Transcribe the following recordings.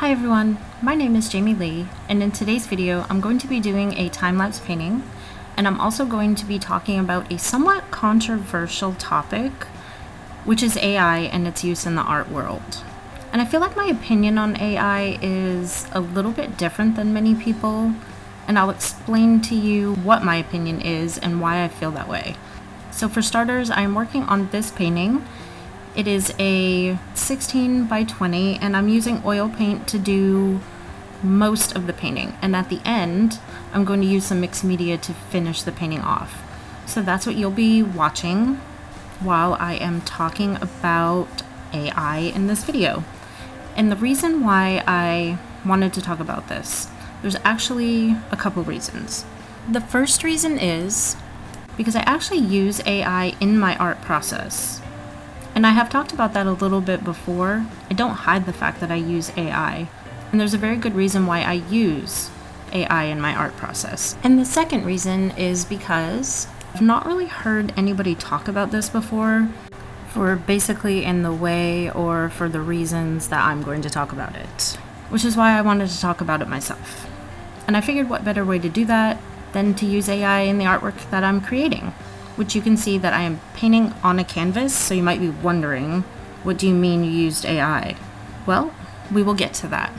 Hi everyone, my name is Jaime Lee, and in today's video I'm going to be doing a time-lapse painting, and I'm also going to be talking about a somewhat controversial topic, which is AI and its use in the art world. And I feel like my opinion on AI is a little bit different than many people, and I'll explain to you what my opinion is and why I feel that way. So for starters, I'm working on this painting. It is a 16 by 20, and I'm using oil paint to do most of the painting. And at the end, I'm going to use some mixed media to finish the painting off. So that's what you'll be watching while I am talking about AI in this video. And the reason why I wanted to talk about this, there's actually a couple reasons. The first reason is because I actually use AI in my art process. And I have talked about that a little bit before. I don't hide the fact that I use AI, and there's a very good reason why I use AI in my art process. And the second reason is because I've not really heard anybody talk about this before, for basically in the way or for the reasons that I'm going to talk about it, which is why I wanted to talk about it myself. And I figured what better way to do that than to use AI in the artwork that I'm creating, which you can see that I am painting on a canvas, so you might be wondering, what do you mean you used AI? Well, we will get to that.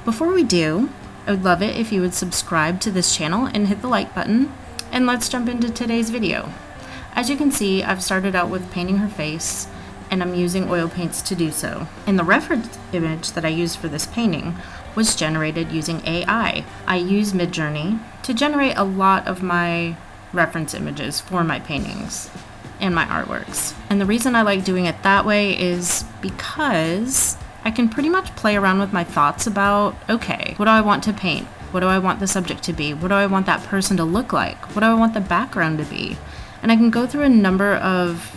Before we do, I would love it if you would subscribe to this channel and hit the like button, and let's jump into today's video. As you can see, I've started out with painting her face, and I'm using oil paints to do so. And the reference image that I used for this painting was generated using AI. I use Midjourney to generate a lot of my reference images for my paintings and my artworks. And the reason I like doing it that way is because I can pretty much play around with my thoughts about, okay, what do I want to paint? What do I want the subject to be? What do I want that person to look like? What do I want the background to be? And I can go through a number of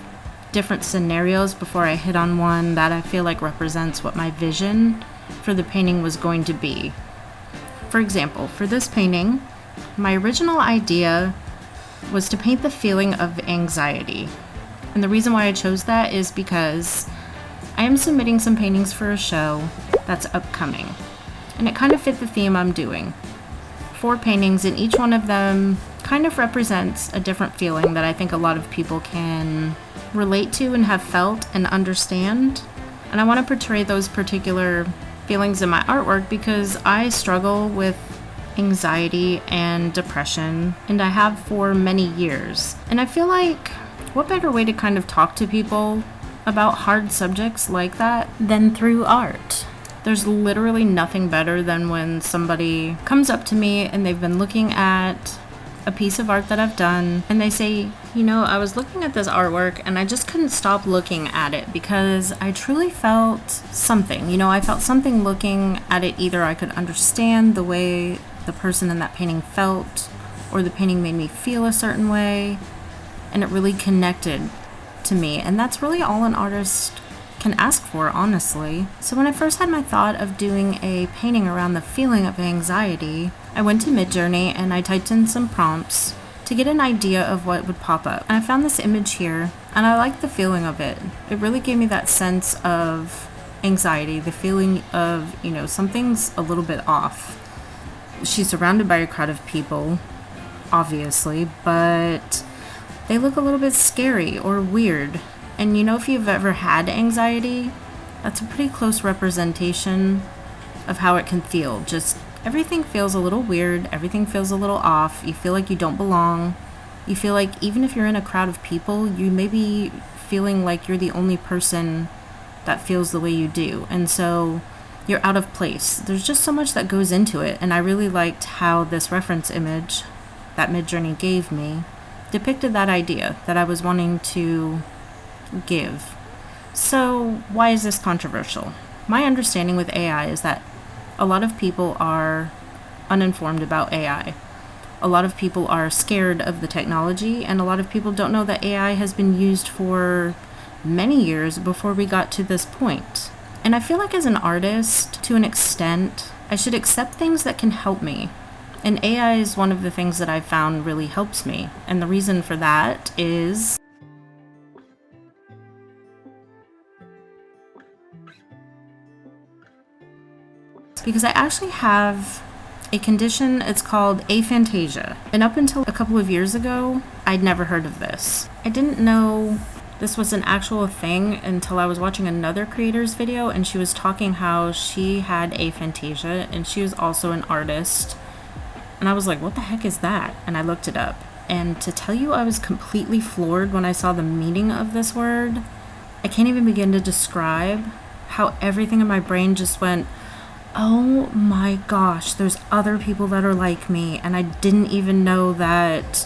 different scenarios before I hit on one that I feel like represents what my vision for the painting was going to be. For example, for this painting, my original idea was to paint the feeling of anxiety. And the reason why I chose that is because I am submitting some paintings for a show that's upcoming. And it kind of fit the theme I'm doing. 4 paintings, and each one of them kind of represents a different feeling that I think a lot of people can relate to and have felt and understand. And I want to portray those particular feelings in my artwork because I struggle with anxiety and depression, and I have for many years. And I feel like what better way to kind of talk to people about hard subjects like that than through art. There's literally nothing better than when somebody comes up to me and they've been looking at a piece of art that I've done, and they say, you know, I was looking at this artwork and I just couldn't stop looking at it because I truly felt something. You know, I felt something looking at it. Either I could understand the way the person in that painting felt, or the painting made me feel a certain way, and it really connected to me. And that's really all an artist can ask for, honestly. So when I first had my thought of doing a painting around the feeling of anxiety, I went to Midjourney and I typed in some prompts to get an idea of what would pop up. And I found this image here, and I liked the feeling of it. It really gave me that sense of anxiety, the feeling of, you know, something's a little bit off. She's surrounded by a crowd of people, obviously, but they look a little bit scary or weird. And you know, if you've ever had anxiety, that's a pretty close representation of how it can feel. Just everything feels a little weird, everything feels a little off, you feel like you don't belong. You feel like even if you're in a crowd of people, you may be feeling like you're the only person that feels the way you do. And so you're out of place. There's just so much that goes into it, and I really liked how this reference image that Midjourney gave me depicted that idea that I was wanting to give. So why is this controversial? My understanding with AI is that a lot of people are uninformed about AI. A lot of people are scared of the technology, and a lot of people don't know that AI has been used for many years before we got to this point. And I feel like as an artist, to an extent, I should accept things that can help me. And AI is one of the things that I've found really helps me. And the reason for that is because I actually have a condition. It's called aphantasia. And up until a couple of years ago, I'd never heard of this. I didn't know this was an actual thing until I was watching another creator's video, and she was talking how she had aphantasia and she was also an artist. And I was like, what the heck is that? And I looked it up. And to tell you, I was completely floored when I saw the meaning of this word. I can't even begin to describe how everything in my brain just went, oh my gosh, there's other people that are like me, and I didn't even know that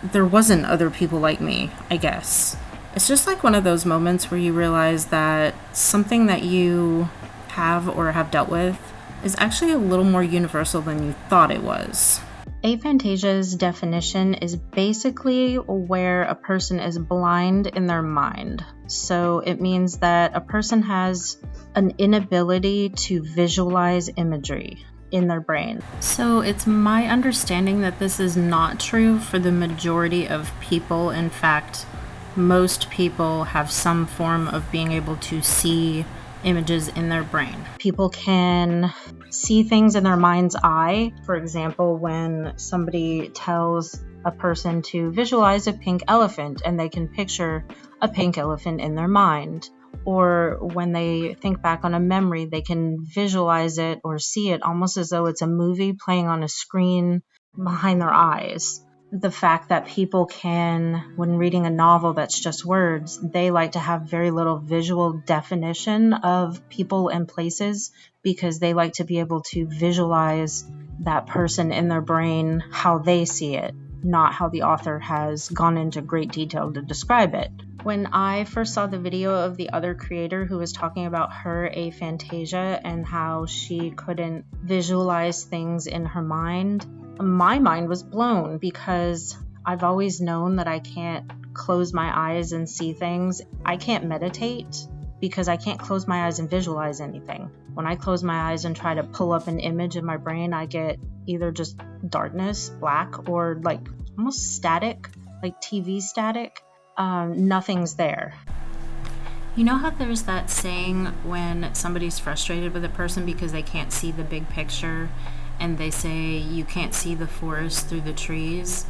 there wasn't other people like me, I guess. It's just like one of those moments where you realize that something that you have or have dealt with is actually a little more universal than you thought it was. Aphantasia's definition is basically where a person is blind in their mind. So it means that a person has an inability to visualize imagery in their brain. So it's my understanding that this is not true for the majority of people. In fact, most people have some form of being able to see images in their brain. People can see things in their mind's eye. For example, when somebody tells a person to visualize a pink elephant and they can picture a pink elephant in their mind. Or when they think back on a memory, they can visualize it or see it almost as though it's a movie playing on a screen behind their eyes. The fact that people can, when reading a novel that's just words, they like to have very little visual definition of people and places because they like to be able to visualize that person in their brain how they see it, not how the author has gone into great detail to describe it. When I first saw the video of the other creator who was talking about her aphantasia and how she couldn't visualize things in her mind, my mind was blown because I've always known that I can't close my eyes and see things. I can't meditate because I can't close my eyes and visualize anything. When I close my eyes and try to pull up an image in my brain, I get either just darkness, black, or like almost static, like TV static. Nothing's there. You know how there's that saying when somebody's frustrated with a person because they can't see the big picture, and they say you can't see the forest through the trees?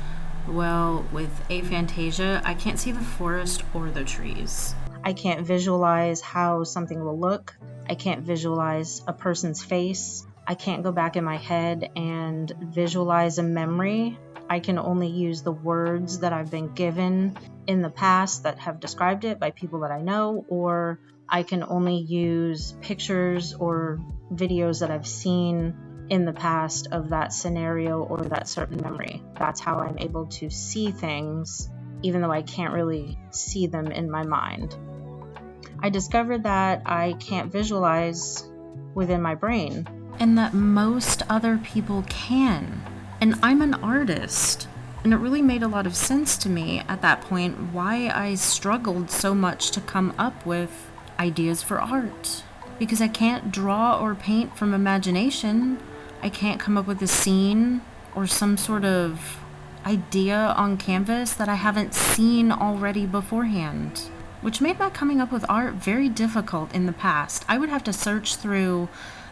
Well, with aphantasia, I can't see the forest or the trees. I can't visualize how something will look. I can't visualize a person's face. I can't go back in my head and visualize a memory. I can only use the words that I've been given in the past that have described it by people that I know, or I can only use pictures or videos that I've seen in the past of that scenario or that certain memory. That's how I'm able to see things, even though I can't really see them in my mind. I discovered that I can't visualize within my brain, and that most other people can. And I'm an artist, and it really made a lot of sense to me at that point why I struggled so much to come up with ideas for art. Because I can't draw or paint from imagination. I can't come up with a scene or some sort of idea on canvas that I haven't seen already beforehand, which made my coming up with art very difficult in the past. I would have to search through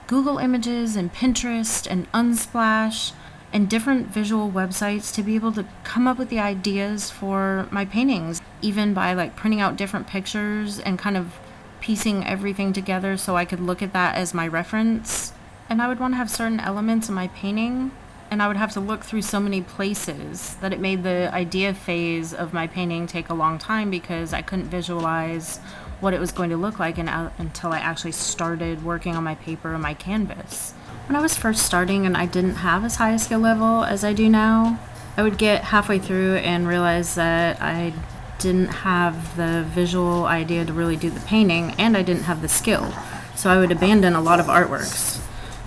Google Images and Pinterest and Unsplash and different visual websites to be able to come up with the ideas for my paintings, even by like printing out different pictures and kind of piecing everything together so I could look at that as my reference. And I would want to have certain elements in my painting, and I would have to look through so many places that it made the idea phase of my painting take a long time because I couldn't visualize what it was going to look like until I actually started working on my paper and my canvas. When I was first starting and I didn't have as high a skill level as I do now, I would get halfway through and realize that I didn't have the visual idea to really do the painting, and I didn't have the skill. So I would abandon a lot of artworks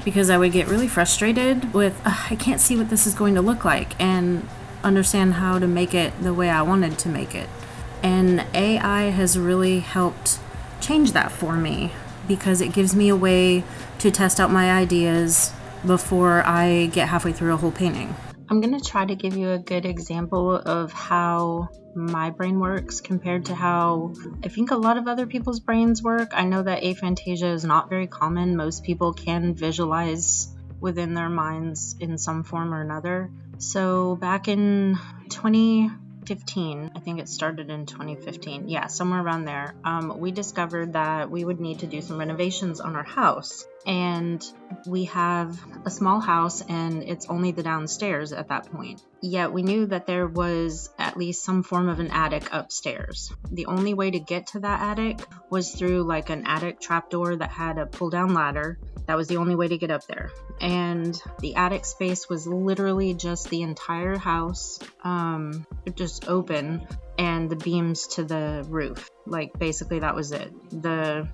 because I would get really frustrated with, I can't see what this is going to look like and understand how to make it the way I wanted to make it. And AI has really helped change that for me because it gives me a way to test out my ideas before I get halfway through a whole painting. I'm going to try to give you a good example of how my brain works compared to how I think a lot of other people's brains work. I know that aphantasia is not very common. Most people can visualize within their minds in some form or another. So back in 2015, I think it started in 2015, yeah, somewhere around there, we discovered that we would need to do some renovations on our house. And we have a small house and it's only the downstairs at that point. Yet we knew that there was at least some form of an attic upstairs. The only way to get to that attic was through like an attic trapdoor that had a pull down ladder. That was the only way to get up there. And the attic space was literally just the entire house, just open, and the beams to the roof. Like basically that was it. The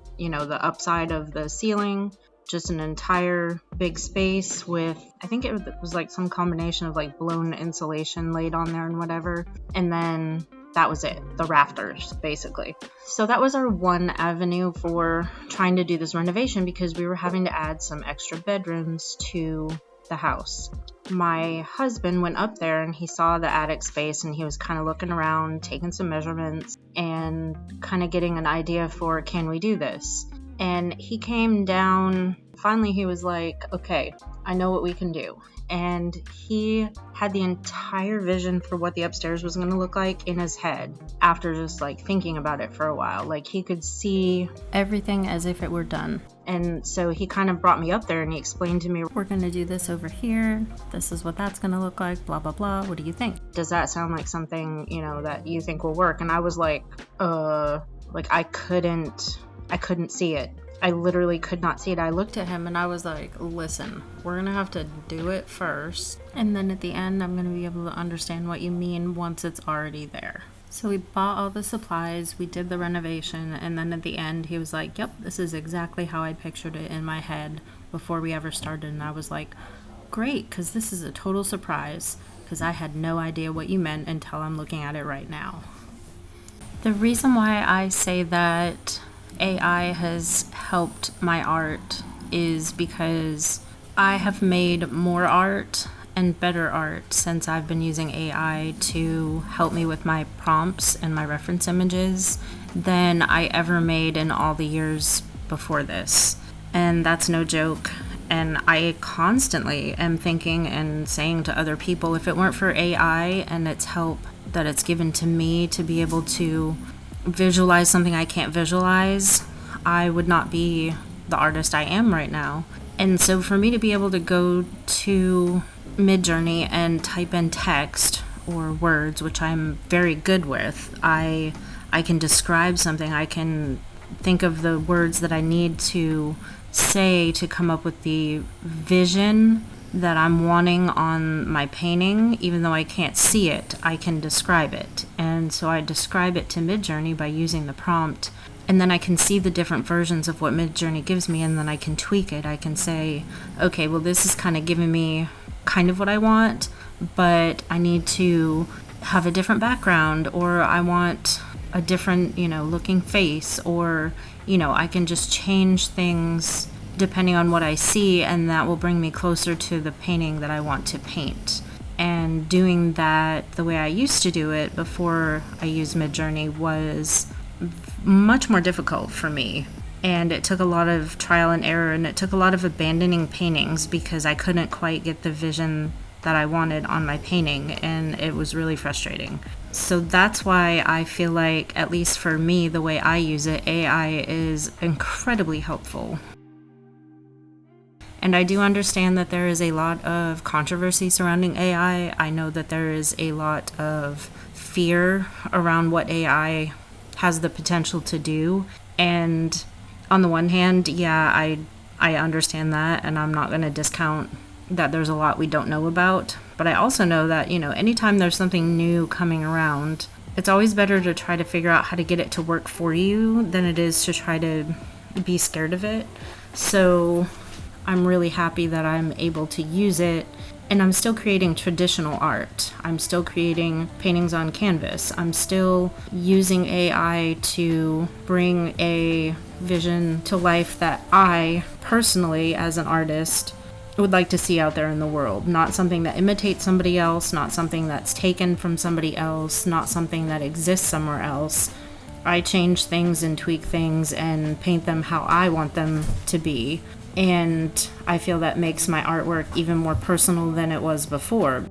upside of the ceiling, just an entire big space with, I think it was like some combination of like blown insulation laid on there and whatever. And then that was it, the rafters, basically. So that was our one avenue for trying to do this renovation, because we were having to add some extra bedrooms to the house. My husband went up there and he saw the attic space and he was kind of looking around, taking some measurements and kind of getting an idea for, can we do this? And he came down, finally he was like, okay, I know what we can do. And he had the entire vision for what the upstairs was going to look like in his head after just like thinking about it for a while. Like he could see everything as if it were done. And so he kind of brought me up there and he explained to me, we're going to do this over here. This is what that's going to look like, blah, blah, blah. What do you think? Does that sound like something, that you think will work? And I was like, I couldn't see it. I literally could not see it. I looked at him and I was like, listen, we're going to have to do it first. And then at the end, I'm going to be able to understand what you mean once it's already there. So we bought all the supplies, we did the renovation, and then at the end, he was like, yep, this is exactly how I pictured it in my head before we ever started. And I was like, great, because this is a total surprise, because I had no idea what you meant until I'm looking at it right now. The reason why I say that AI has helped my art is because I have made more art and better art since I've been using AI to help me with my prompts and my reference images than I ever made in all the years before this. And that's no joke. And I constantly am thinking and saying to other people, if it weren't for AI and its help that it's given to me to be able to visualize something I can't visualize, I would not be the artist I am right now. And so for me to be able to go to Midjourney and type in text or words, which I'm very good with, I can describe something, I can think of the words that I need to say to come up with the vision that I'm wanting on my painting. Even though I can't see it, I can describe it. And so I describe it to Midjourney by using the prompt, and then I can see the different versions of what Midjourney gives me, and then I can tweak it. I can say, okay, well, this is kind of giving me kind of what I want, but I need to have a different background, or I want a different, looking face, or, I can just change things depending on what I see, and that will bring me closer to the painting that I want to paint. And doing that the way I used to do it before I used Midjourney was much more difficult for me. And it took a lot of trial and error, and it took a lot of abandoning paintings because I couldn't quite get the vision that I wanted on my painting, and it was really frustrating. So that's why I feel like, at least for me, the way I use it, AI is incredibly helpful. And I do understand that there is a lot of controversy surrounding AI. I know that there is a lot of fear around what AI has the potential to do. And on the one hand, yeah, I understand that, and I'm not going to discount that there's a lot we don't know about. But I also know that, anytime there's something new coming around, it's always better to try to figure out how to get it to work for you than it is to try to be scared of it. So I'm really happy that I'm able to use it, and I'm still creating traditional art. I'm still creating paintings on canvas. I'm still using AI to bring a vision to life that I personally, as an artist, would like to see out there in the world. Not something that imitates somebody else, not something that's taken from somebody else, not something that exists somewhere else. I change things and tweak things and paint them how I want them to be. And I feel that makes my artwork even more personal than it was before.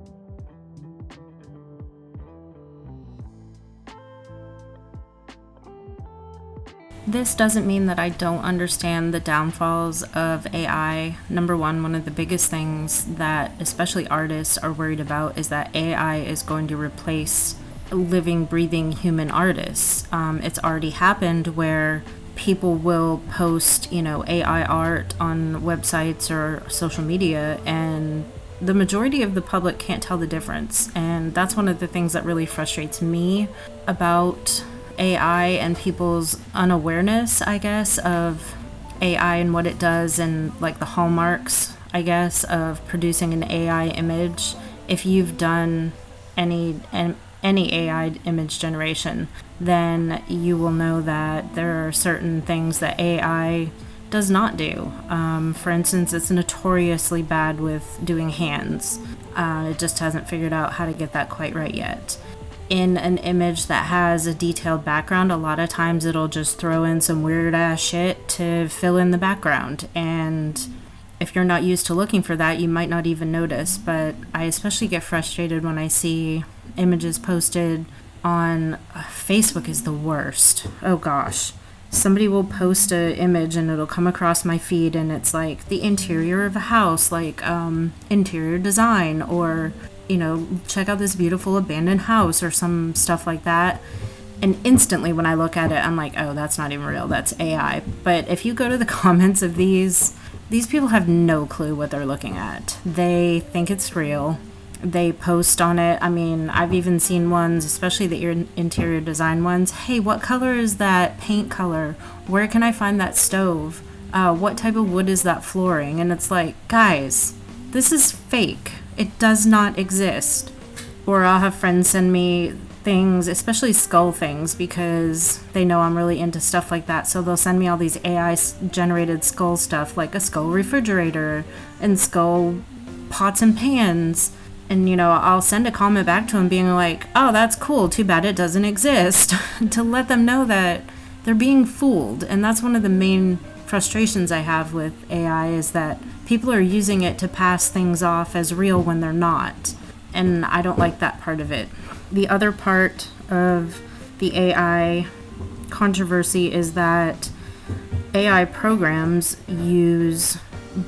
This doesn't mean that I don't understand the downfalls of AI. Number one of the biggest things that especially artists are worried about is that AI is going to replace living, breathing human artists. It's already happened where people will post, AI art on websites or social media, and the majority of the public can't tell the difference. And that's one of the things that really frustrates me about AI and people's unawareness, I guess, of AI and what it does, and like the hallmarks, I guess, of producing an AI image. If you've done any AI image generation, then you will know that there are certain things that AI does not do. For instance, it's notoriously bad with doing hands. It just hasn't figured out how to get that quite right yet. In an image that has a detailed background, a lot of times it'll just throw in some weird ass shit to fill in the background, and if you're not used to looking for that, you might not even notice. But I especially get frustrated when I see images posted on Facebook. Is the worst. Oh gosh. Somebody will post an image and it'll come across my feed and it's like the interior of a house, like interior design, or check out this beautiful abandoned house or some stuff like that. And instantly when I look at it, I'm like, oh, that's not even real. That's AI. But if you go to the comments of these people have no clue what they're looking at. They think it's real. They post on it. I mean, I've even seen ones, especially the interior design ones. Hey, what color is that paint color? Where can I find that stove? What type of wood is that flooring? And it's like, guys, this is fake. It does not exist. Or I'll have friends send me things, especially skull things, because they know I'm really into stuff like that. So they'll send me all these AI generated skull stuff, like a skull refrigerator and skull pots and pans. And, I'll send a comment back to them being like, oh, that's cool. Too bad it doesn't exist. To let them know that they're being fooled. And that's one of the main frustrations I have with AI, is that people are using it to pass things off as real when they're not. And I don't like that part of it. The other part of the AI controversy is that AI programs use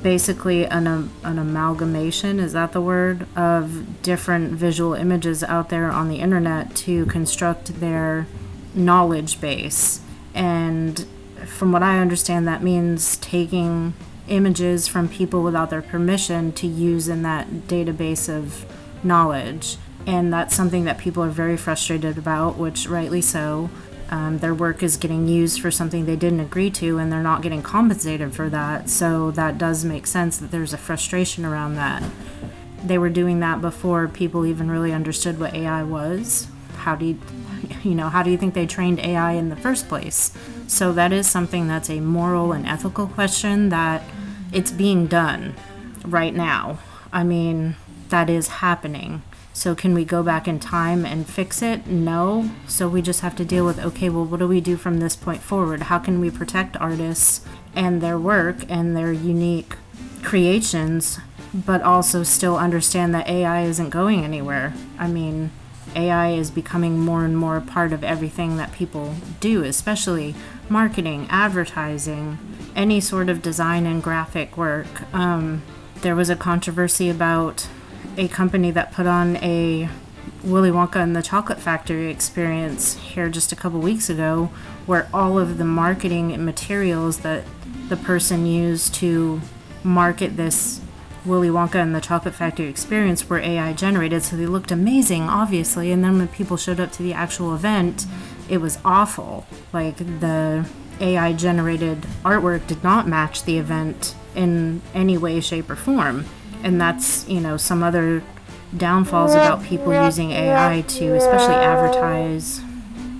basically an amalgamation, is that the word, of different visual images out there on the internet to construct their knowledge base. And from what I understand, that means taking images from people without their permission to use in that database of knowledge. And that's something that people are very frustrated about, which rightly so. Their work is getting used for something they didn't agree to, and they're not getting compensated for that. So that does make sense that there's a frustration around that. They were doing that before people even really understood what AI was. How do you think they trained AI in the first place? So that is something that's a moral and ethical question that it's being done right now. I mean, that is happening. So can we go back in time and fix it? No. So we just have to deal with, okay, well, what do we do from this point forward? How can we protect artists and their work and their unique creations, but also still understand that AI isn't going anywhere? I mean, AI is becoming more and more a part of everything that people do, especially marketing, advertising, any sort of design and graphic work. There was a controversy about a company that put on a Willy Wonka and the Chocolate Factory experience here just a couple weeks ago, where all of the marketing materials that the person used to market this Willy Wonka and the Chocolate Factory experience were AI generated. So they looked amazing, obviously, and then when people showed up to the actual event, it was awful. Like, the AI generated artwork did not match the event in any way, shape, or form. And that's, some other downfalls about people using AI to especially advertise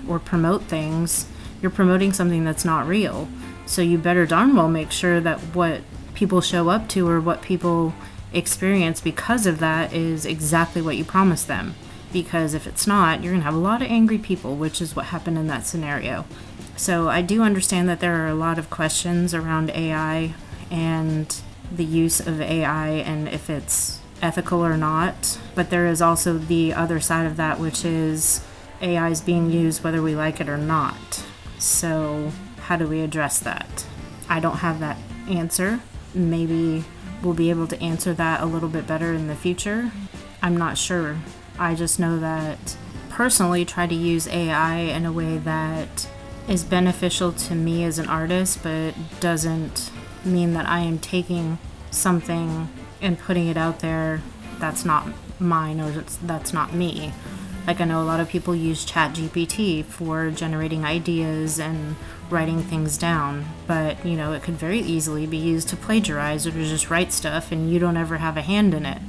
or promote things. You're promoting something that's not real. So you better darn well make sure that what people show up to or what people experience because of that is exactly what you promised them. Because if it's not, you're going to have a lot of angry people, which is what happened in that scenario. So I do understand that there are a lot of questions around AI and the use of AI and if it's ethical or not. But there is also the other side of that, which is AI is being used whether we like it or not. So how do we address that? I don't have that answer. Maybe we'll be able to answer that a little bit better in the future. I'm not sure. I just know that personally try to use AI in a way that is beneficial to me as an artist, but doesn't mean that I am taking something and putting it out there that's not mine or that's not me. Like I know a lot of people use ChatGPT for generating ideas and writing things down, but it could very easily be used to plagiarize or to just write stuff and you don't ever have a hand in it.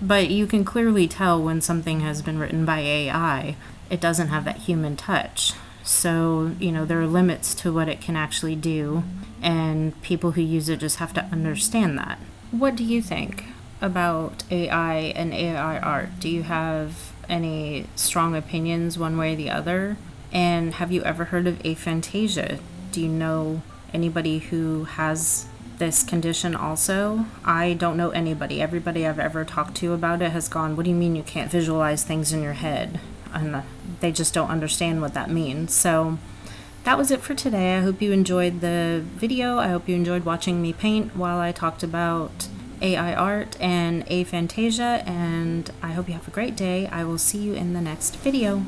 But you can clearly tell when something has been written by AI, it doesn't have that human touch. So, there are limits to what it can actually do, and people who use it just have to understand that. What do you think about AI and AI art? Do you have any strong opinions one way or the other? And have you ever heard of aphantasia? Do you know anybody who has this condition also? I don't know anybody. Everybody I've ever talked to about it has gone, what do you mean you can't visualize things in your head? And they just don't understand what that means. So that was it for today. I hope you enjoyed the video. I hope you enjoyed watching me paint while I talked about AI art and aphantasia, and I hope you have a great day. I will see you in the next video.